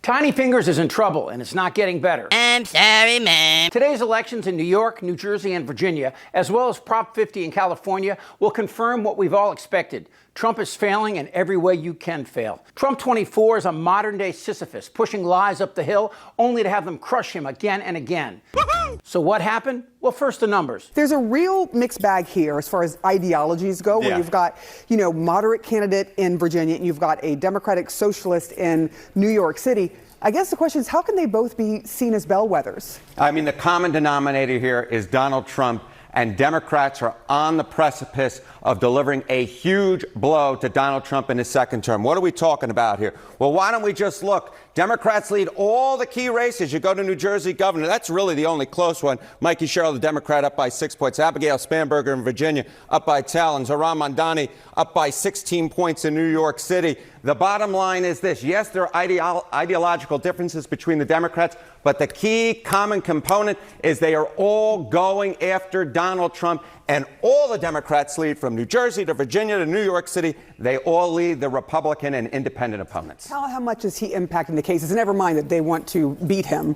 Tiny Fingers is in trouble, and it's not getting better. I'm sorry, Mom. Today's elections in New York, New Jersey, and Virginia, as well as Prop 50 in California, will confirm what we've all expected. Trump is failing in every way you can fail. Trump 24 is a modern-day Sisyphus, pushing lies up the hill, only to have them crush him again and again. So what happened? Well, first the numbers. There's a real mixed bag here as far as ideologies go, where you've got, moderate candidate in Virginia, and you've got a Democratic socialist in New York City. I guess the question is, how can they both be seen as bellwethers? I mean, the common denominator here is Donald Trump, and Democrats are on the precipice of delivering a huge blow to Donald Trump in his second term. What are we talking about here? Well, why don't we just look? Democrats lead all the key races. You go to New Jersey governor. That's really the only close one. Mikey Sherrill, the Democrat, up by 6 points. Abigail Spanberger in Virginia, up by 10. Zohran Mamdani, up by 16 points in New York City. The bottom line is this. Yes, there are ideological differences between the Democrats, but the key common component is they are all going after Donald Trump. And all the Democrats lead, from New Jersey to Virginia to New York City, they all lead the Republican and independent opponents. How much is he impacting the cases? Never mind that they want to beat him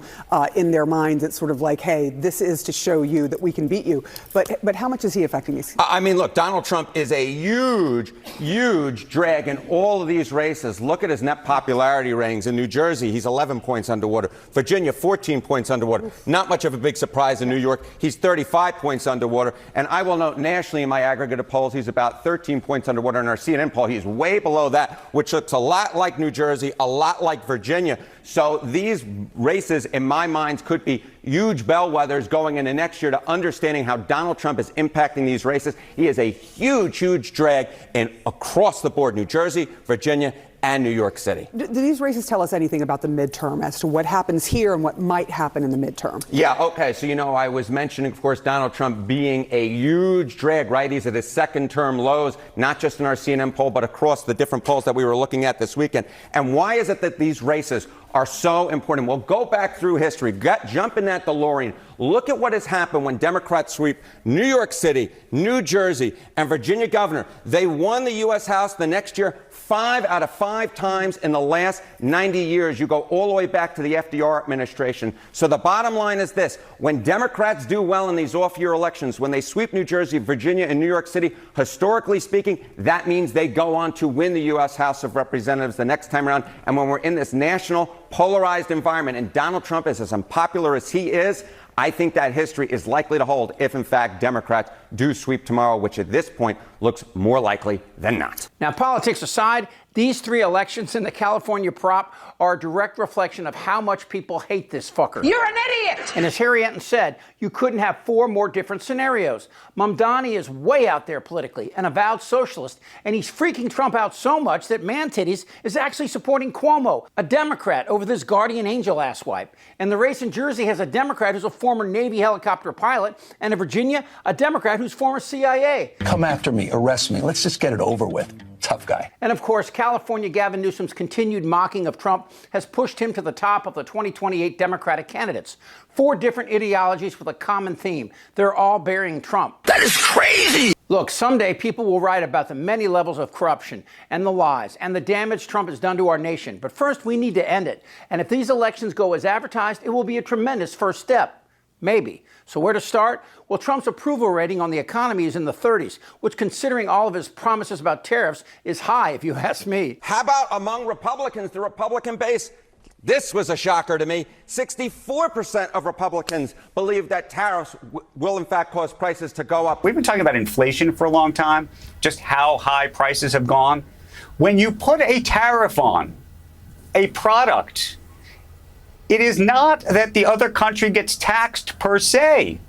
in their minds. It's sort of like, hey, this is to show you that we can beat you. But how much is he affecting these? I mean, look, Donald Trump is a huge drag in all of these races. Look at his net popularity ratings. In New Jersey, he's 11 points underwater. Virginia, 14 points underwater. Not much of a big surprise in New York. He's 35 points underwater. And I will note nationally in my aggregate polls, he's about 13 points underwater. In our CNN poll, he's way below that, which looks a lot like New Jersey, a lot like Virginia. So these races, in my mind, could be huge bellwethers going into next year to understanding how Donald Trump is impacting these races. He is a huge drag in across the board, New Jersey, Virginia, and New York City. Do these races tell us anything about the midterm as to what happens here and what might happen in the midterm? Yeah, okay. So, I was mentioning, of course, Donald Trump being a huge drag, right? He's at his second term lows, not just in our CNN poll, but across the different polls that we were looking at this weekend. And why is it that these races are so important? Well, go back through history, jump in that DeLorean. Look at what has happened when Democrats sweep New York City, New Jersey, and Virginia governor. They won the U.S. House the next year 5 out of 5 times in the last 90 years. You go all the way back to the FDR administration. So the bottom line is this. When Democrats do well in these off-year elections, when they sweep New Jersey, Virginia, and New York City, historically speaking, that means they go on to win the U.S. House of Representatives the next time around. And when we're in this national polarized environment and Donald Trump is as unpopular as he is, I think that history is likely to hold if, in fact, Democrats do sweep tomorrow, which at this point looks more likely than not. Now, politics aside, these 3 elections in the California prop are a direct reflection of how much people hate this fucker. You're an idiot! And as Harry Enton said, you couldn't have 4 more different scenarios. Mamdani is way out there politically, an avowed socialist, and he's freaking Trump out so much that Man-Titties is actually supporting Cuomo, a Democrat, over this guardian angel asswipe. And the race in Jersey has a Democrat who's a former Navy helicopter pilot, and in Virginia, a Democrat who's former CIA. Come after me, arrest me. Let's just get it over with. Tough guy. And of course, California Gavin Newsom's continued mocking of Trump has pushed him to the top of the 2028 Democratic candidates. 4 different ideologies with a common theme. They're all burying Trump. That is crazy! Look, someday people will write about the many levels of corruption and the lies and the damage Trump has done to our nation. But first, we need to end it. And if these elections go as advertised, it will be a tremendous first step. Maybe. So where to start? Well, Trump's approval rating on the economy is in the 30s, which, considering all of his promises about tariffs, is high, if you ask me. How about among Republicans, the Republican base? This was a shocker to me. 64% of Republicans believe that tariffs will, in fact, cause prices to go up. We've been talking about inflation for a long time, just how high prices have gone. When you put a tariff on a product, it is not that the other country gets taxed per se.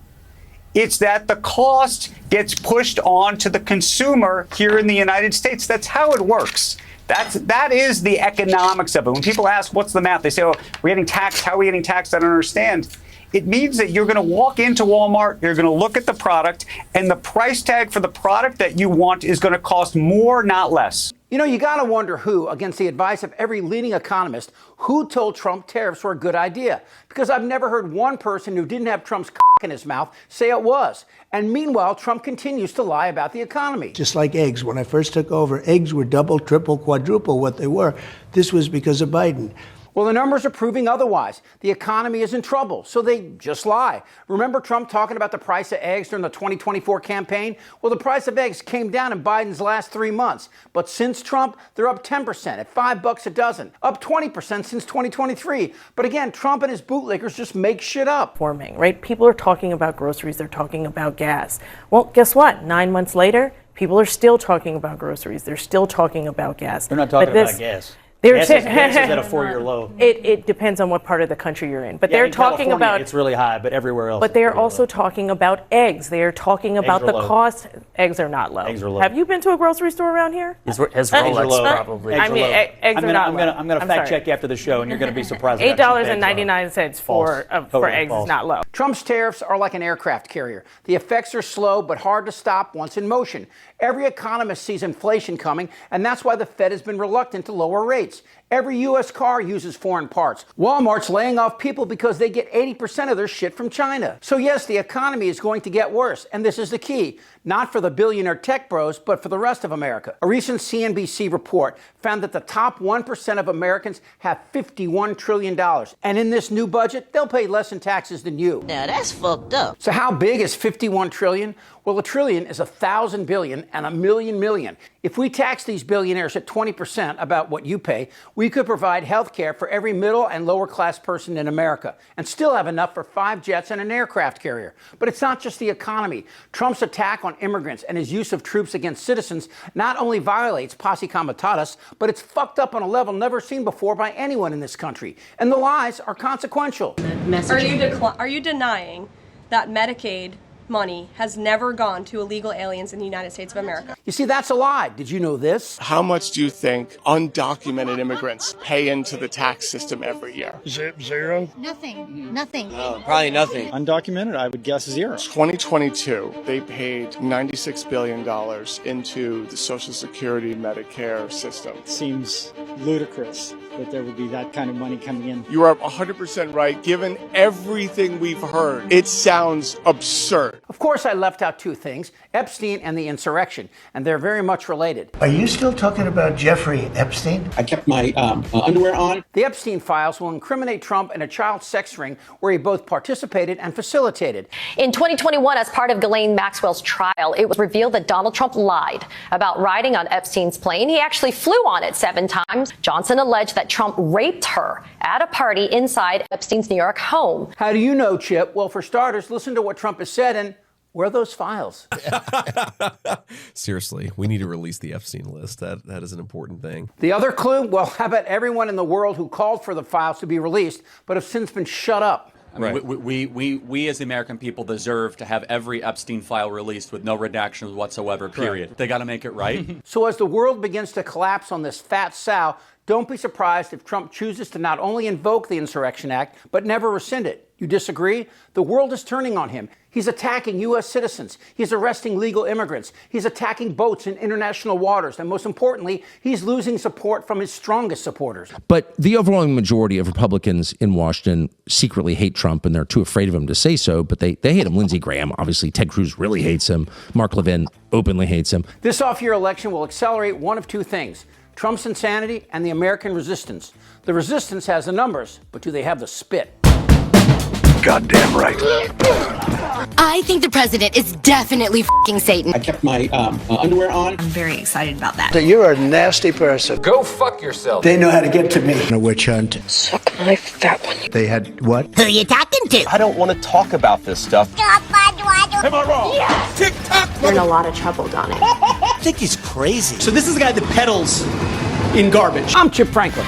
It's that the cost gets pushed on to the consumer here in the United States. That's how it works. That is the economics of it. When people ask, what's the math? They say, oh, we're getting taxed. How are we getting taxed? I don't understand. It means that you're going to walk into Walmart, you're going to look at the product, and the price tag for the product that you want is going to cost more, not less. You got to wonder who, against the advice of every leading economist, who told Trump tariffs were a good idea. Because I've never heard one person who didn't have Trump's cock in his mouth say it was. And meanwhile, Trump continues to lie about the economy. Just like eggs. When I first took over, eggs were double, triple, quadruple what they were. This was because of Biden. Well, the numbers are proving otherwise. The economy is in trouble, so they just lie. Remember Trump talking about the price of eggs during the 2024 campaign? Well, the price of eggs came down in Biden's last 3 months. But since Trump, they're up 10% at $5 a dozen, up 20% since 2023. But again, Trump and his bootlickers just make shit up. Right? People are talking about groceries, they're talking about gas. Well, guess what? 9 months later, people are still talking about groceries. They're still talking about gas. They're not talking about gas. Gas is at a 4-year low. It depends on what part of the country you're in. But Yeah, they're in talking California, about it's really high, but everywhere else. But they are also talking about eggs. They are talking about are the low. cost. Eggs are not low. Eggs are low. Have you been to a grocery store around here? As Eggs are Rolex, low. probably. I mean, eggs are not low. I'm going to fact check you after the show, and you're going to be surprised. $8.99 for eggs False. is not low. Trump's tariffs are like an aircraft carrier. The effects are slow but hard to stop once in motion. Every economist sees inflation coming, and that's why the Fed has been reluctant to lower rates. Every U.S. car uses foreign parts. Walmart's laying off people because they get 80% of their shit from China. So yes, the economy is going to get worse, and this is the key. Not for the billionaire tech bros, but for the rest of America. A recent CNBC report found that the top 1% of Americans have $51 trillion. And in this new budget, they'll pay less in taxes than you. Now that's fucked up. So how big is 51 trillion? Well, a trillion is 1,000 billion and a million million. If we tax these billionaires at 20% about what you pay, we could provide health care for every middle and lower class person in America and still have enough for 5 jets and an aircraft carrier. But it's not just the economy. Trump's attack on immigrants and his use of troops against citizens not only violates posse comitatus, but it's fucked up on a level never seen before by anyone in this country. And the lies are consequential. Are you denying that Medicaid money has never gone to illegal aliens in the United States of America? You see, that's a lie. Did you know this? How much do you think undocumented immigrants pay into the tax system every year? Zero? Nothing. No, probably nothing. Undocumented, I would guess 0. 2022, they paid $96 billion into the Social Security Medicare system. It seems ludicrous that there would be that kind of money coming in. You are 100% right. Given everything we've heard, it sounds absurd. Of course, I left out 2 things, Epstein and the insurrection, and they're very much related. Are you still talking about Jeffrey Epstein? I kept my underwear on. The Epstein files will incriminate Trump in a child sex ring where he both participated and facilitated. In 2021, as part of Ghislaine Maxwell's trial, it was revealed that Donald Trump lied about riding on Epstein's plane. He actually flew on it 7 times. Johnson alleged that Trump raped her at a party inside Epstein's New York home. How do you know, Chip? Well, for starters, listen to what Trump has said and where are those files? Seriously, we need to release the Epstein list. That is an important thing. The other clue? Well, how about everyone in the world who called for the files to be released but have since been shut up? I mean, we as the American people deserve to have every Epstein file released with no redactions whatsoever, period. Correct. They got to make it right. So as the world begins to collapse on this fat sow, don't be surprised if Trump chooses to not only invoke the Insurrection Act, but never rescind it. You disagree? The world is turning on him. He's attacking U.S. citizens. He's arresting legal immigrants. He's attacking boats in international waters. And most importantly, he's losing support from his strongest supporters. But the overwhelming majority of Republicans in Washington secretly hate Trump, and they're too afraid of him to say so, but they hate him. Lindsey Graham, obviously. Ted Cruz really hates him. Mark Levin openly hates him. This off-year election will accelerate one of 2 things: Trump's insanity and the American resistance. The resistance has the numbers, but do they have the spit? Goddamn right. I think the president is definitely f***ing Satan. I kept my underwear on. I'm very excited about that. You're a nasty person. Go fuck yourself. They know how to get to me. A witch hunt. Suck my fat one. They had what? Who you talking to? I don't want to talk about this stuff. Am I wrong? Yes. Tick-tock. You're in a lot of trouble, Donnie. I think he's crazy. So this is the guy that peddles in garbage. I'm Chip Franklin.